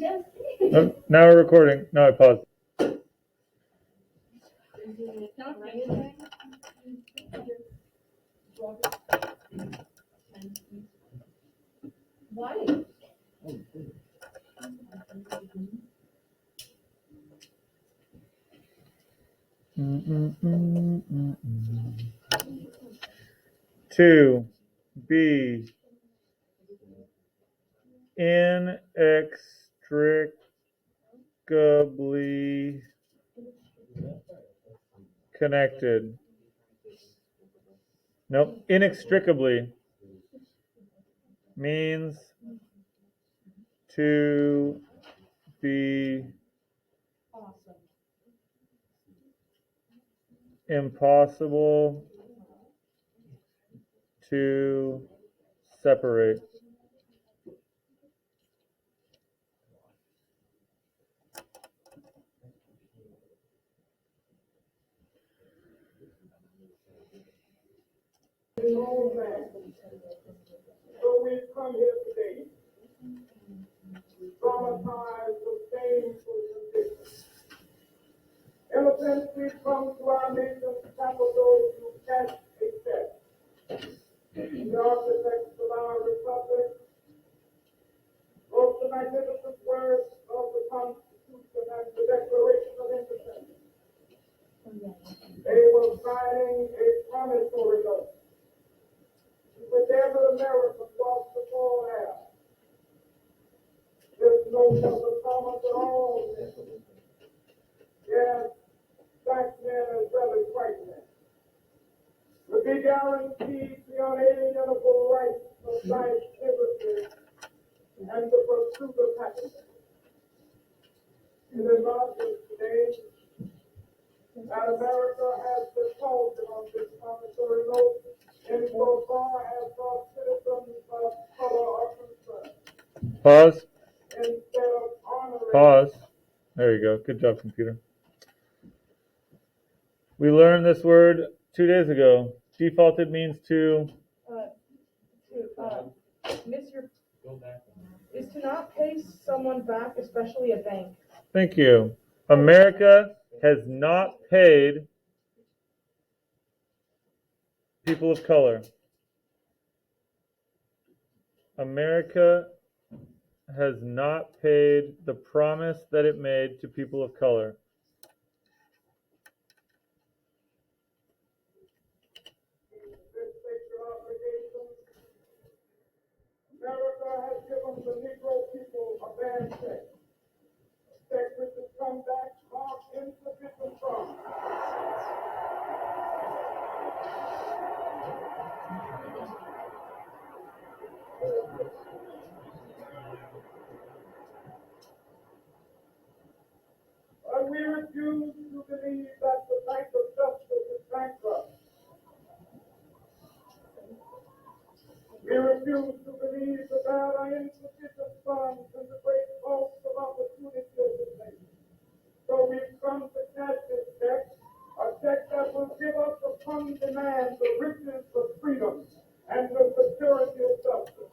Oh, now we're recording. No, I paused. Why? To be inextricably connected. Nope. Inextricably means to be impossible to separate. So we've come here today, traumatized with shameful conditions. In a sense, we've come to our nation's capital to cash a check. The architects of our republic wrote the magnificent words of the Constitution and the Declaration of Independence. They were signing a promissory note with every American was to fall out. This note was a promise to all men. Yes, black men as well as white men. To be guaranteed the unalienable rights of life, liberty, and the pursuit of happiness. It is obvious today that America has defaulted on this promissory note insofar as our citizens of color are concerned. Pause. Instead of honoring Pause. There you go. Good job, computer. We learned this word 2 days ago. Defaulted means to Miss your is to not pay someone back, especially a bank. Thank you. America has not paid people of color. America has not paid the promise that it made to people of color. this sacred obligation. America has given the Negro people a bad check. A check which has come back marked insufficient funds. But we refuse to believe that the Bank of Justice is bankrupt. We refuse to believe that there are insufficient funds and the great bulk of opportunity of this nation. So we've come to cash this check, a check that will give us upon demand the riches of freedom and the security of justice.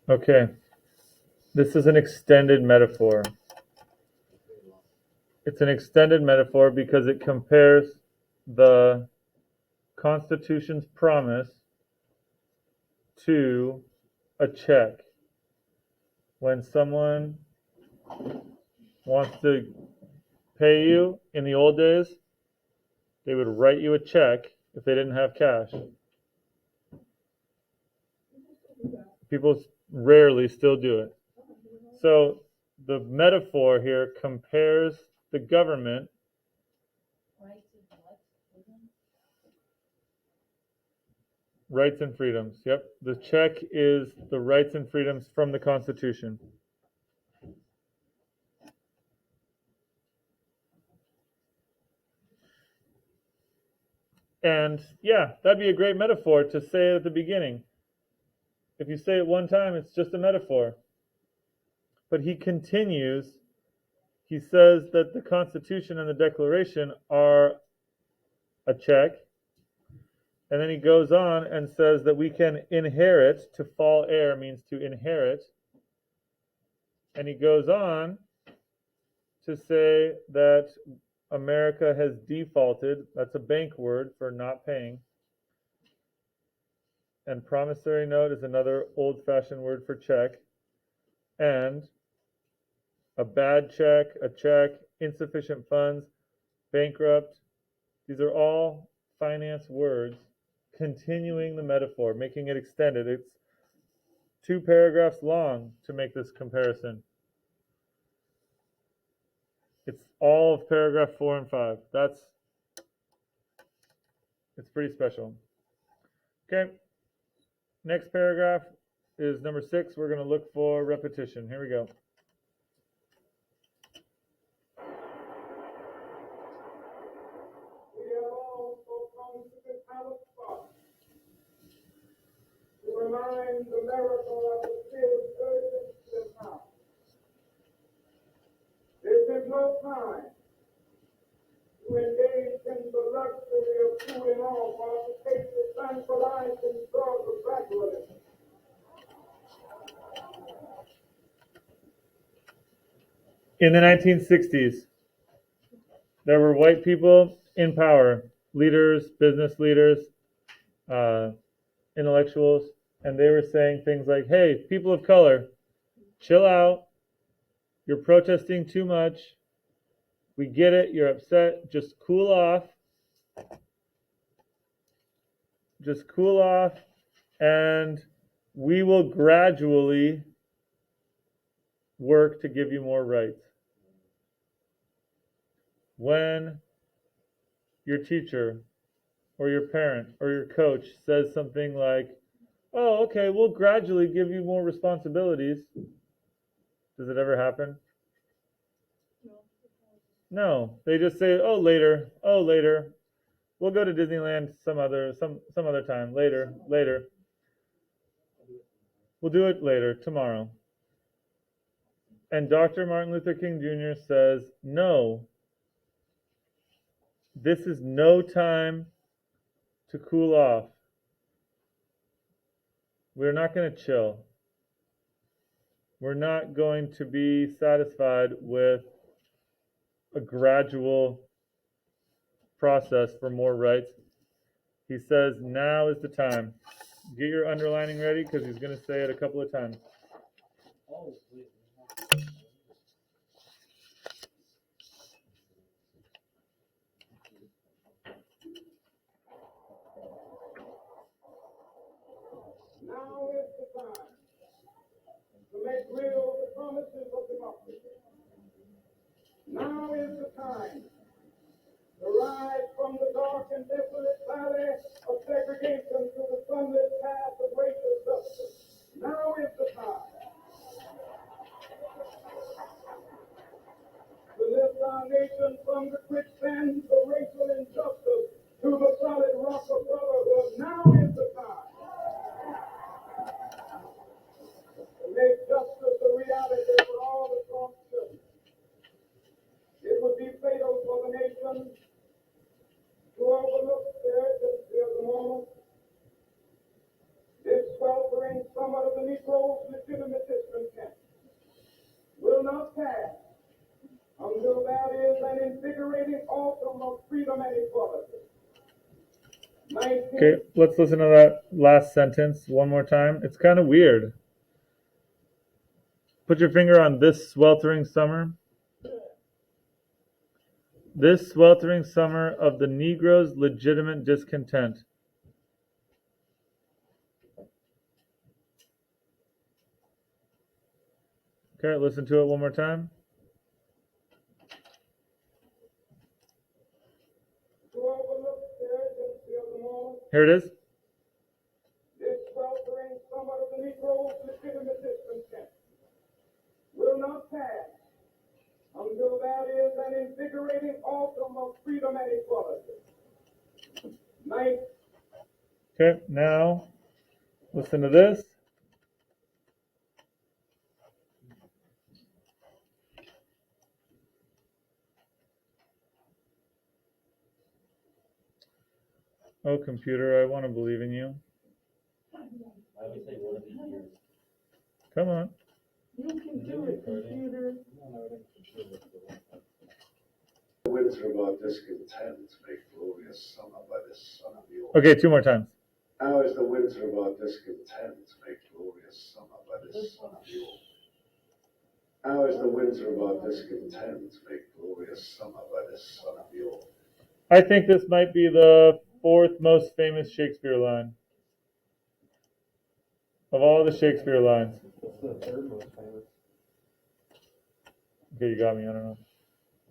Okay. This is an extended metaphor. It's an extended metaphor because it compares the Constitution's promise to a check. When someone wants to pay you in the old days, they would write you a check if they didn't have cash. People rarely still do it. So the metaphor here compares the government rights and freedoms. Yep. The check is the rights and freedoms from the Constitution. And yeah, that'd be a great metaphor to say it at the beginning. If you say it one time, it's just a metaphor. But he continues, he says that the Constitution and the Declaration are a check. And then he goes on and says that we can inherit. To fall heir means to inherit. And he goes on to say that America has defaulted. That's a bank word for not paying. And promissory note is another old-fashioned word for check. And a bad check, a check, insufficient funds, bankrupt. These are all finance words, continuing the metaphor, making it extended. It's 2 paragraphs long to make this comparison. It's all of paragraph 4 and 5. It's pretty special. Okay. Next paragraph is number 6. We're going to look for repetition. Here we go. We have also come to this hallowed spot to remind America of the still urgency of now. This is no time to engage in the luxury of cooling off or to take the tranquilizing drug of gradualism. In the 1960s, there were white people in power, leaders, business leaders, intellectuals, and they were saying things like, hey, people of color, chill out. You're protesting too much. We get it. You're upset. Just cool off. Just cool off, and we will gradually work to give you more rights. When your teacher or your parent or your coach says something like, oh, okay, we'll gradually give you more responsibilities, does it ever happen? No, they just say, oh, later, we'll go to Disneyland some other time, later, we'll do it later, tomorrow. And Dr. Martin Luther King Jr. says, no, this is no time to cool off. We're not going to chill. We're not going to be satisfied with a gradual process for more rights. He says now is the time. Get your underlining ready because he's going to say it a couple of times. Now is the time to make real the promises of democracy. Now is the time to rise from the dark and desolate valley of segregation to the sunlit path of racial justice. Now is the time to lift our nation from the quicksand of racial injustice to the solid rock of brotherhood. Now is the time to make justice a reality for all the lost children. It would be fatal for the nation to overlook the urgency of the moment. This sweltering summer of the Negro's legitimate discontent will not pass until there is an invigorating autumn of freedom and equality. Okay, let's listen to that last sentence one more time. It's kind of weird. Put your finger on this sweltering summer. This sweltering summer of the Negro's legitimate discontent. Okay, listen to it one more time. To overlook the urgency of the moment. Here it is. This sweltering summer of the Negro's legitimate discontent will not pass until there is an invigorating autumn of freedom and equality. Okay, now listen to this. Oh, computer, I want to believe in you. I would say one of these years. Come on. You can do it, computer. The winds are about discontent, make glorious summer by the son of the old. Okay, 2 more times. Now as the winds are about discontent, make glorious summer by the son of the old. Now as the winds are about discontent, make glorious summer by the son of the old. I think this might be the 4th most famous Shakespeare line. Of all the Shakespeare lines. What's the third most famous? Okay, you got me, I don't know.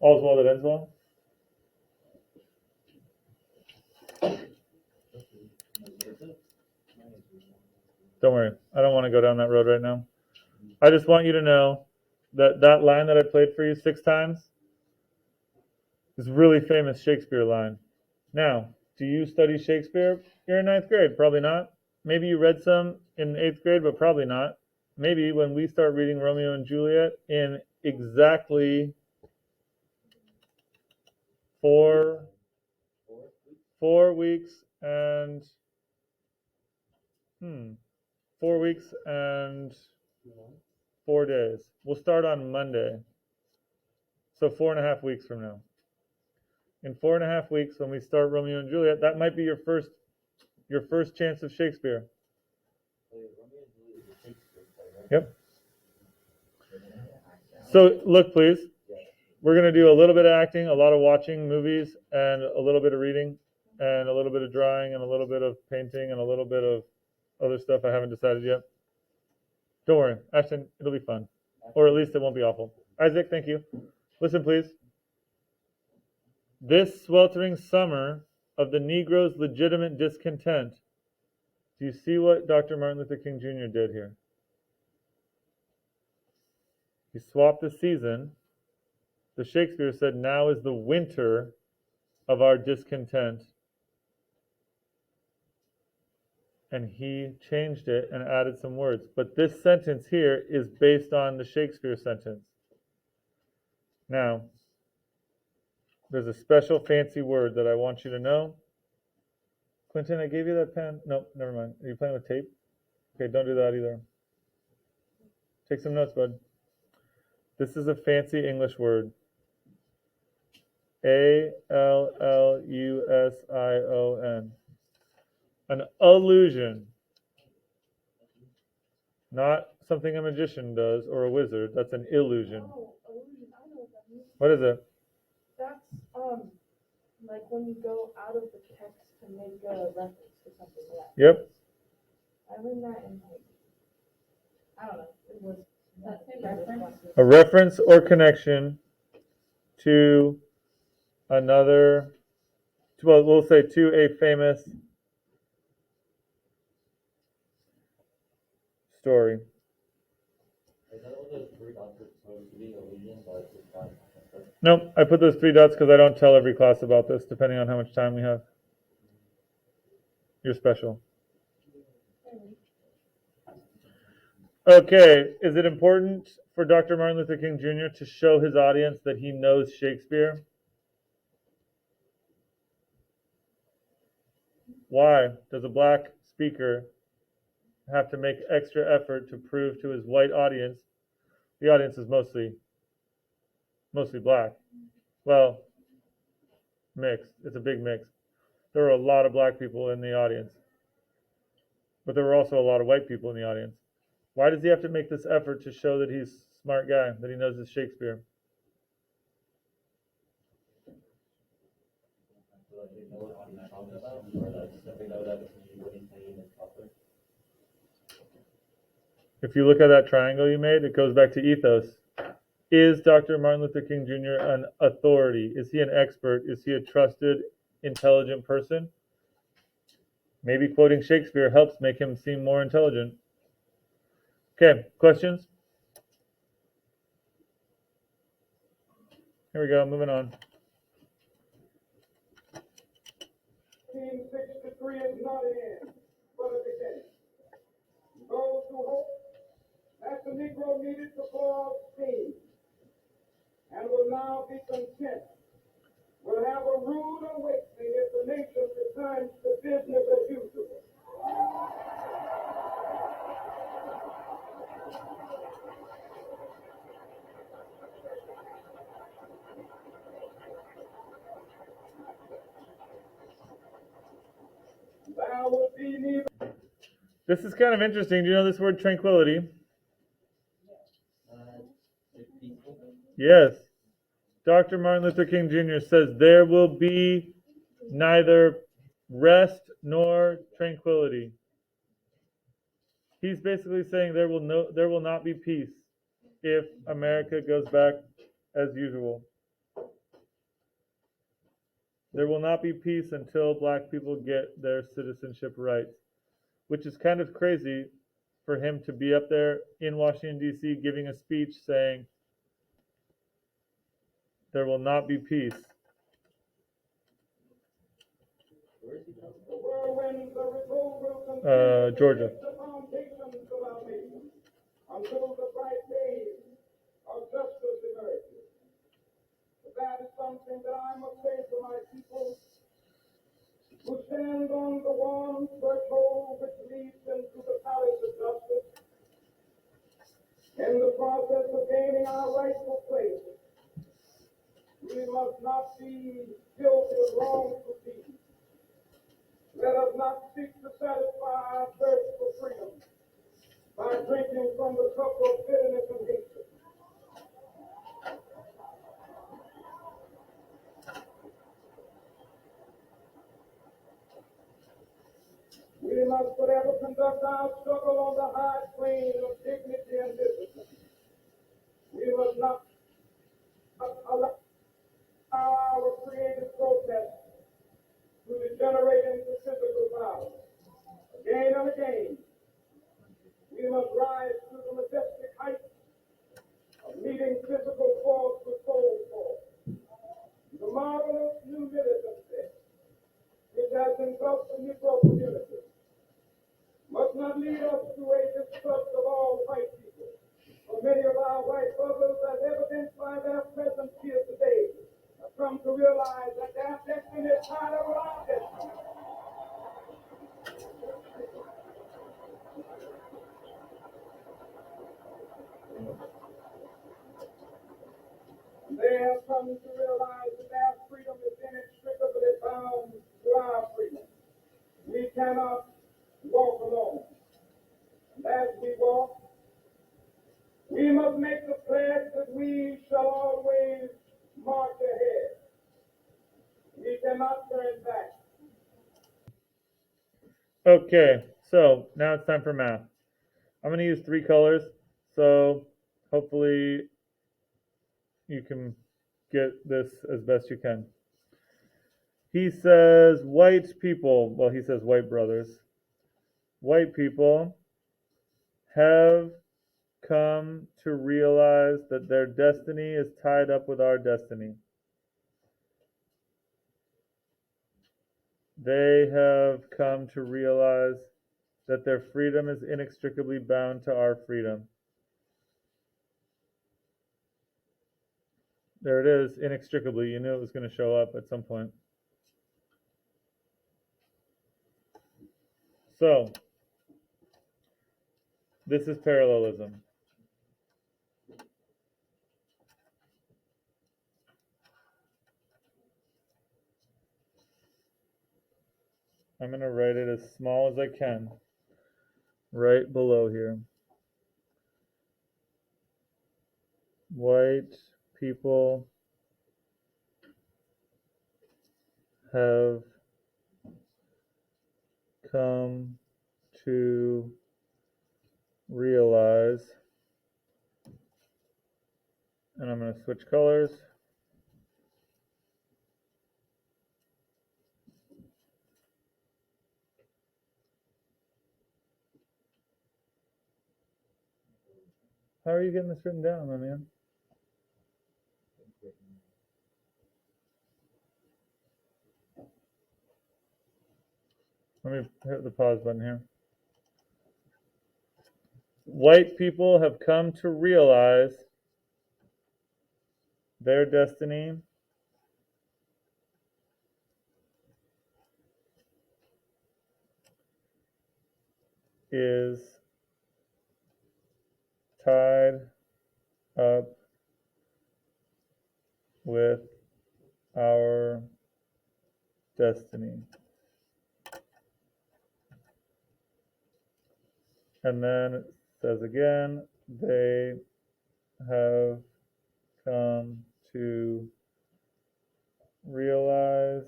All's well that ends well? Don't worry, I don't want to go down that road right now. I just want you to know that that line that I played for you 6 times is a really famous Shakespeare line. Now, do you study Shakespeare? You're in 9th grade, probably not. Maybe you read some in 8th grade, but probably not. Maybe when we start reading Romeo and Juliet in exactly 4 weeks and 4 weeks and 4 days. We'll start on Monday. So 4.5 weeks from now. In 4.5 weeks, when we start Romeo and Juliet, that might be your first chance of Shakespeare. Yep. So look, please. We're going to do a little bit of acting, a lot of watching movies, and a little bit of reading, and a little bit of drawing, and a little bit of painting, and a little bit of other stuff I haven't decided yet. Don't worry, Ashton, it'll be fun. Or at least it won't be awful. Isaac, thank you. Listen, please. This sweltering summer of the Negro's legitimate discontent. Do you see what Dr. Martin Luther King Jr. did here? He swapped the season. The Shakespeare said, now is the winter of our discontent. And he changed it and added some words. But this sentence here is based on the Shakespeare sentence. Now, there's a special fancy word that I want you to know. Quentin, I gave you that pen. Nope, never mind. Are you playing with tape? Okay, don't do that either. Take some notes, bud. This is a fancy English word. Allusion. An allusion. Not something a magician does or a wizard. That's an illusion. Oh, illusion. I know what that means. What is it? That's like when you go out of the text to make a reference to something. Yeah. Yep. I learned that in like, I don't know. It was A reference or connection to another, well, we'll say to a famous story. Is that what those 3 dots are supposed to be? Illusion, but it's not. Nope, I put those 3 dots because I don't tell every class about this, depending on how much time we have. You're special. Okay, is it important for Dr. Martin Luther King Jr. to show his audience that he knows Shakespeare? Why does a black speaker have to make extra effort to prove to his white audience? The audience is mostly black. Well, mixed. It's a big mix. There were a lot of black people in the audience, but there were also a lot of white people in the audience. Why does he have to make this effort to show that he's a smart guy, that he knows his Shakespeare? If you look at that triangle you made, it goes back to ethos. Is Dr. Martin Luther King Jr. an authority? Is he an expert? Is he a trusted, intelligent person? Maybe quoting Shakespeare helps make him seem more intelligent. Okay, questions? Here we go, moving on. 1863 is not an end, but a beginning. Those who hope that the Negro needed to blow off steam and will now be content will have a rude awakening if the nation returns to Thou wilt be neither. This is kind of interesting. Do you know this word tranquility? It's peaceful. Yes. Dr. Martin Luther King Jr. says there will be neither rest nor tranquility. He's basically saying there will not be peace if America goes back as usual. There will not be peace until black people get their citizenship rights, which is kind of crazy for him to be up there in Washington, D.C., giving a speech saying there will not be peace. Where is he from? The whirlwinds of revolt will continue Georgia. to shake the foundations of our nation until the bright days of justice emerges. But that is something that I must say to my people who stand on the warm threshold which leads into the palace of justice. In the process of gaining our rightful place, we must not be guilty of wrongful deeds. Let us not seek to satisfy our thirst for freedom by drinking from the cup of bitterness and hatred. We must forever conduct our struggle on the high plane of dignity and discipline. We must not allow our creative protest to degenerate into physical violence. Again and again, we must rise to the majestic height of meeting physical force with soul force. The marvelous new militancy which has engulfed the Negro community must not lead us to a distrust of all white people. For many of our white brothers, as evidenced by their presence here today, have come to realize that their destiny is tied up with our destiny. They have come to realize that their freedom is inextricably bound to our freedom. We cannot walk alone. And as we walk, we must make the pledge that we shall always march ahead. We cannot turn back. Okay, so now it's time for math. I'm going to use 3 colors, so hopefully you can get this as best you can. He says white people, well, he says white brothers. White people have come to realize that their destiny is tied up with our destiny. They have come to realize that their freedom is inextricably bound to our freedom. There it is, inextricably. You knew it was going to show up at some point. So, this is parallelism. I'm going to write it as small as I can, right below here. White people have come to realize, and I'm going to switch colors. How are you getting this written down, my man? Let me hit the pause button here. White people have come to realize their destiny is tied up with our destiny. And then it says again, they have come to realize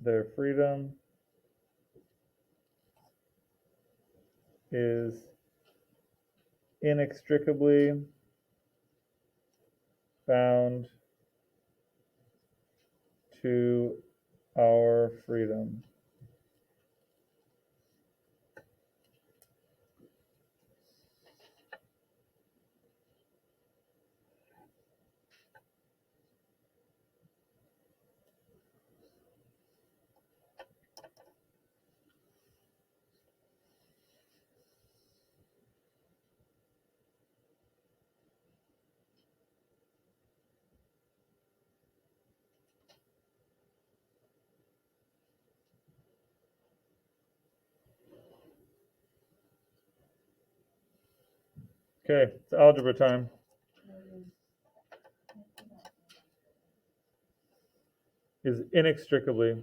their freedom is inextricably bound to our freedom. Okay, it's algebra time. Is inextricably.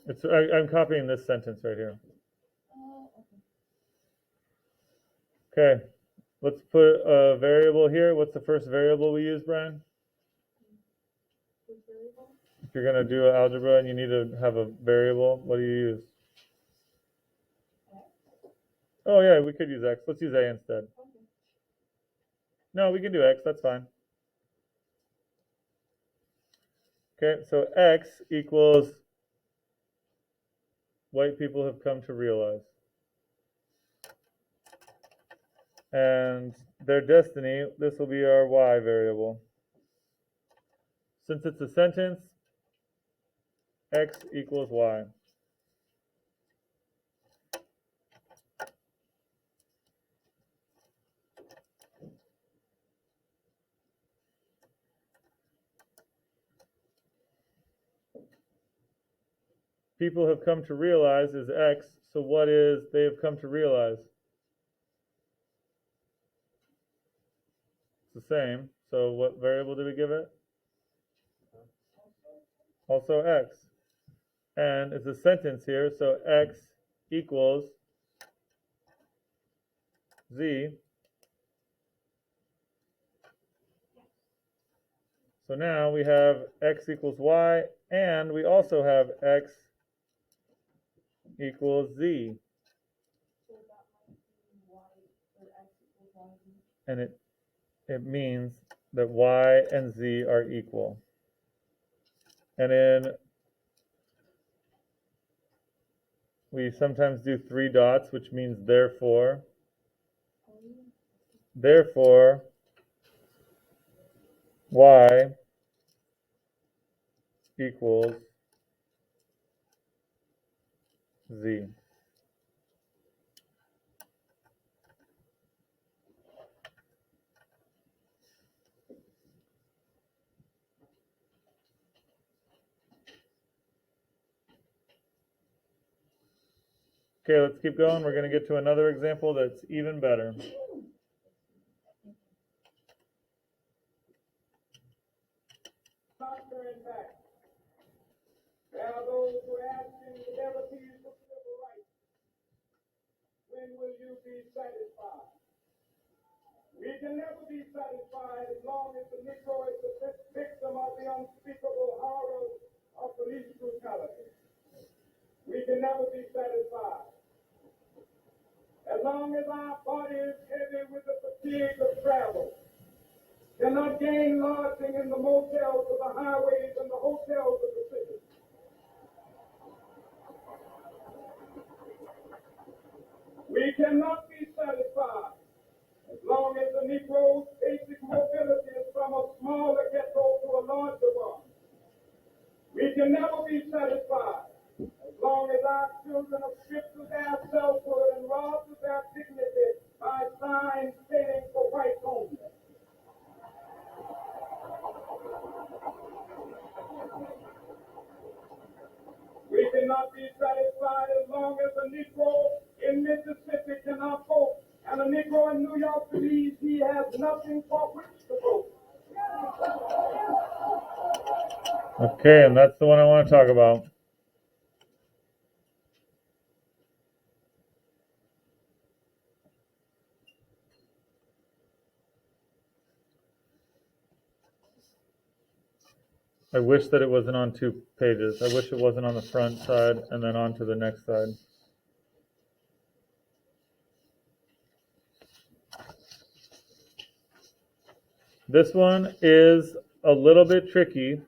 I'm copying this sentence right here. Okay, let's put a variable here. What's the first variable we use, Brian? Which variable? If you're going to do algebra and you need to have a variable, what do you use? Oh yeah, we could use x. Let's use a instead. Okay. No, we can do x. That's fine. Okay, so x equals white people have come to realize. And their destiny, this will be our y variable. Since it's a sentence, x equals y. People have come to realize is x, so what is they have come to realize? It's the same, so what variable do we give it? Also x. And it's a sentence here, so x equals z. So now we have x equals y, and we also have x equals z. So that might be y or x equals y. And it means that y and z are equal. And we sometimes do 3 dots, which means therefore. Therefore, y equals z. Okay, let's keep going. We're going to get to another example that's even better. Conquering back. There are those who ask in the liberties of civil rights, when will you be satisfied? We can never be satisfied as long as the Negro is the victim of the unspeakable horrors of police brutality. We can never be satisfied. As long as our body is heavy with the fatigue of travel, cannot gain lodging in the motels of the highways and the hotels of the city. We cannot be satisfied as long as the Negro's basic mobility is from a smaller ghetto to a larger one. We can never be satisfied as long as our children are stripped of their selfhood and robbed of their dignity by signs stating for whites only. We cannot be satisfied as long as a Negro in Mississippi cannot vote and a Negro in New York believes he has nothing for which to vote. Okay, and that's the one I want to talk about. I wish that it wasn't on 2 pages. I wish it wasn't on the front side and then on to the next side. This one is a little bit tricky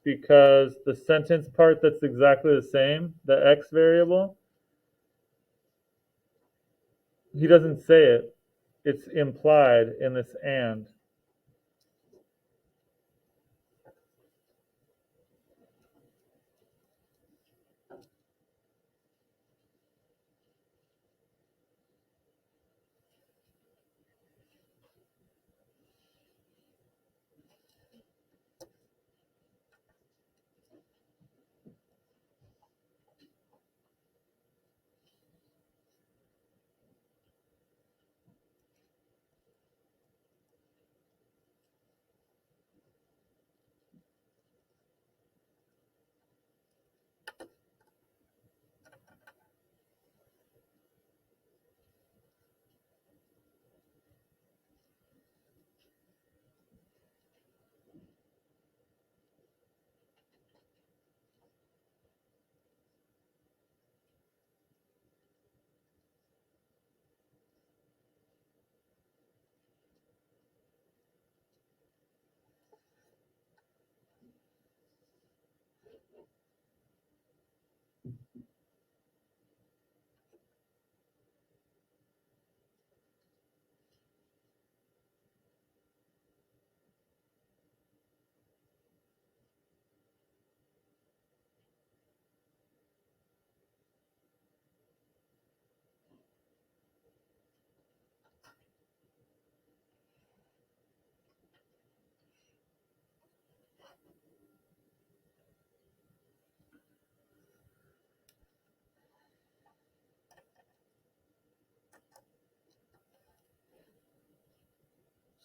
because the sentence part that's exactly the same, the X variable, he doesn't say it. It's implied in this and.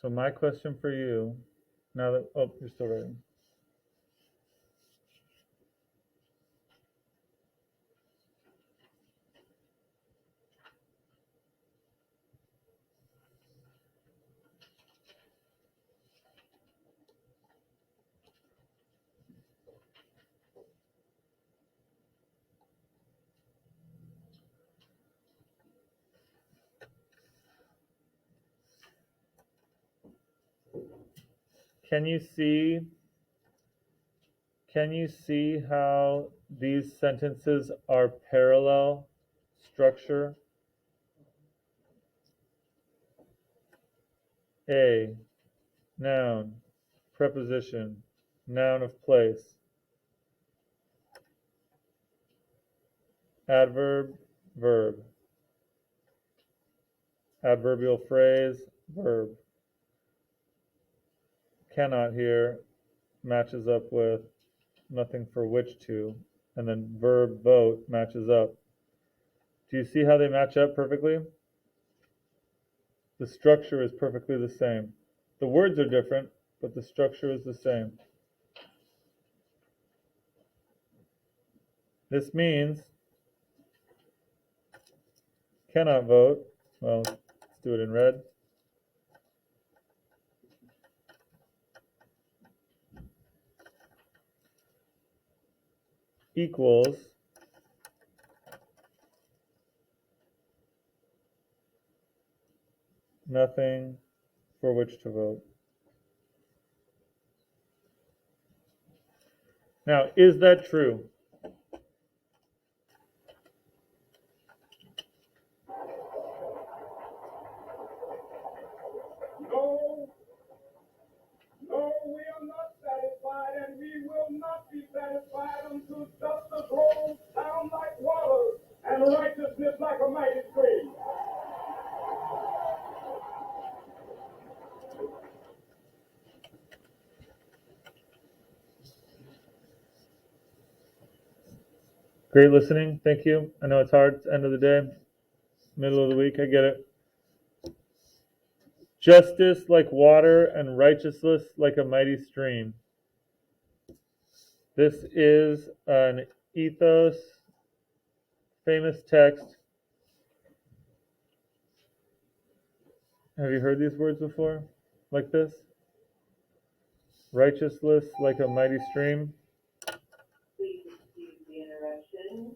So my question for you, now that, oh, you're still writing. Can you see how these sentences are parallel structure? A, noun, preposition, noun of place, adverb, verb, adverbial phrase, verb. Cannot here matches up with nothing for which to, and then verb vote matches up. Do you see how they match up perfectly? The structure is perfectly the same. The words are different, but the structure is the same. This means cannot vote. Well, let's do it in red. Equals nothing for which to vote. Now, is that true? No, no, we are not satisfied, and we will not be satisfied until justice rolls down like waters and righteousness like a mighty stream. Great listening. Thank you. I know it's hard. It's end of the day, middle of the week. I get it. Justice like water and righteousness like a mighty stream. This is an ethos famous text. Have you heard these words before? Like this? Righteousness like a mighty stream. Please excuse the interruption.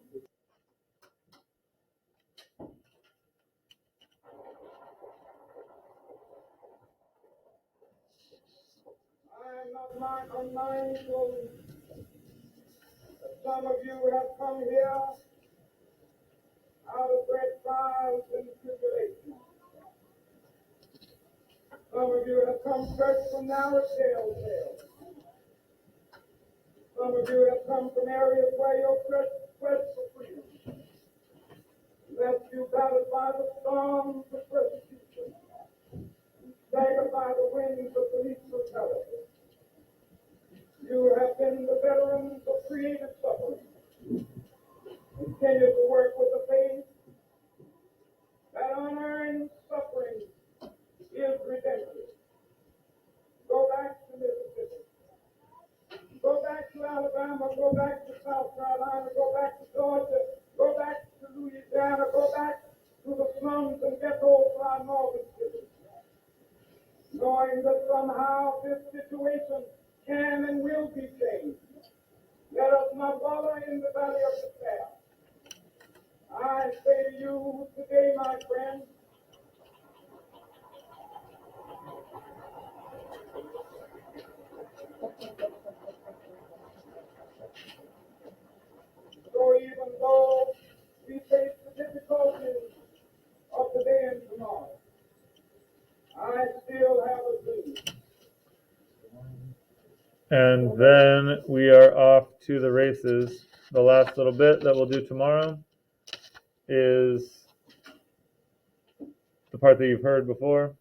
I am not unmindful that some of you have come here out of great trials and tribulations. Some of you have come fresh from narrow jail. Some of you have come from areas where your quest for freedom left you battered by the storms of persecution, staggered by the winds of police brutality. You have been the veterans of creative suffering. Continue to work with the faith that unearned suffering is redemptive. Go back to Mississippi. Go back to Alabama. Go back to South Carolina. Go back to Georgia. Go back to Louisiana. Go back to the slums and ghettos of our northern cities. Knowing that somehow this situation can and will be changed. Let us not wallow in the valley of despair. I say to you today, my friends, so even though we face the difficulties of today and tomorrow, I still have a dream. And then we are off to the races. The last little bit that we'll do tomorrow is the part that you've heard before.